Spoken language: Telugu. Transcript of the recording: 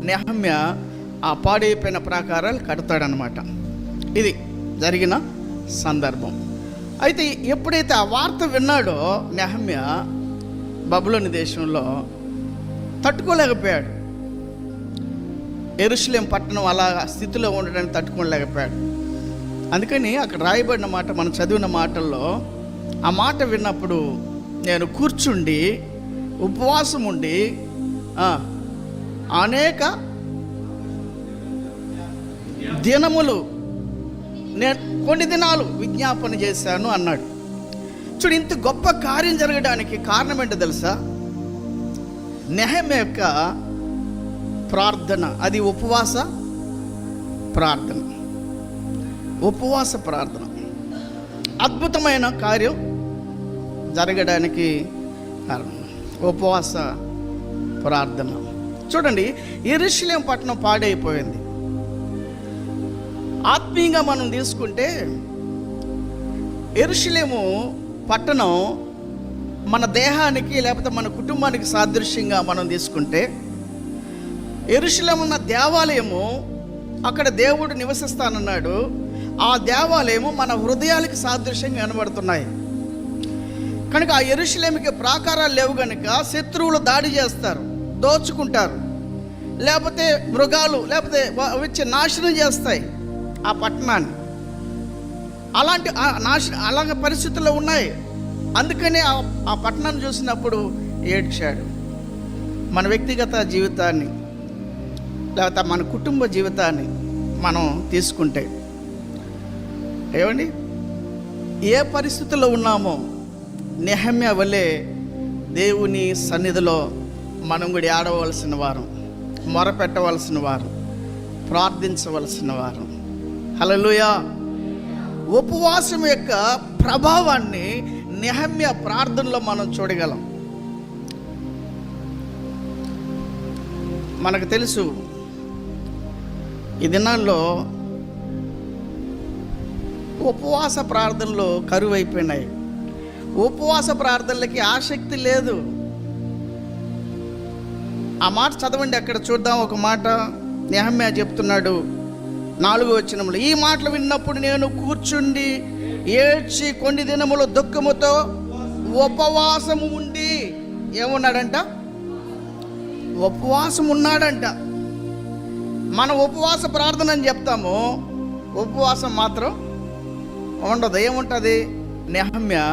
నెహమ్య ఆ పాడైపోయిన ప్రాకారాలు కడతాడనమాట. ఇది జరిగిన సందర్భం. అయితే ఎప్పుడైతే ఆ వార్త విన్నాడో నెహమ్య బబులోను దేశంలో తట్టుకోలేకపోయాడు. యెరూషలేము పట్టణం అలా స్థితిలో ఉండడానికి తట్టుకోలేకపోయాడు. అందుకని అక్కడ రాయబడిన మాట, మనం చదివిన మాటల్లో ఆ మాట విన్నప్పుడు నేను కూర్చుండి ఉపవాసం ఉండి అనేక దినములు, నేను కొన్ని దినాలు విజ్ఞాపన చేశాను అన్నాడు. చూడు, ఇంత గొప్ప కార్యం జరగడానికి కారణం ఏంటో తెలుసా? నెహమ్యా యొక్క ప్రార్థన. అది ఉపవాస ప్రార్థన. ఉపవాస ప్రార్థన అద్భుతమైన కార్యం జరగడానికి కారణం ఉపవాస ప్రార్థన. చూడండి, యెరూషలేము పట్టణం పాడైపోయింది. ఆత్మీయంగా మనం తీసుకుంటే యెరూషలేము పట్టణం మన దేహానికి లేకపోతే మన కుటుంబానికి సాదృశ్యంగా మనం తీసుకుంటే, యెరూషలేము ఉన్న దేవాలయము, అక్కడ దేవుడు నివసిస్తానన్నాడు. ఆ దేవాలయము మన హృదయాలకి సాదృశ్యంగా కనబడుతున్నాయి. కనుక ఆ యెరూషలేముకి ప్రాకారాలు లేవు కనుక శత్రువులు దాడి చేస్తారు, దోచుకుంటారు, లేకపోతే మృగాలు లేకపోతే వచ్చి నాశనం చేస్తాయి ఆ పట్టణాన్ని. అలాంటి పరిస్థితుల్లో ఉన్నాయి. అందుకనే ఆ పట్టణాన్ని చూసినప్పుడు ఏడ్చాడు. మన వ్యక్తిగత జీవితాన్ని లేకపోతే మన కుటుంబ జీవితాన్ని మనం తీసుకుంటే ఏమండి, ఏ పరిస్థితుల్లో ఉన్నామో నెహమ్యా వలె దేవుని సన్నిధిలో మనం కూడా ఆడవలసిన వారం, మొరపెట్టవలసిన వారం, ప్రార్థించవలసిన వారం. హల్లెలూయా. ఉపవాసం యొక్క ప్రభావాన్ని నెహమ్యా ప్రార్థనలో మనం చూడగలం. మనకు తెలుసు, ఈ దినాల్లో ఉపవాస ప్రార్థనలు కరువు అయిపోయినాయి. ఉపవాస ప్రార్థనలకి ఆసక్తి లేదు. ఆ మాట చదవండి, అక్కడ చూద్దాం. ఒక మాట నెహమ్యా చెప్తున్నాడు 4వ వచనంలో, ఈ మాటలు విన్నప్పుడు నేను కూర్చుండి ఏడ్చి కొన్ని దినములు దుఃఖముతో ఉపవాసము ఉండి. ఏమున్నాడంట? ఉపవాసం ఉన్నాడంట. మనం ఉపవాస ప్రార్థన అని చెప్తాము, ఉపవాసం మాత్రం ఉండదు. ఏముంటుంది? నెహమ్యా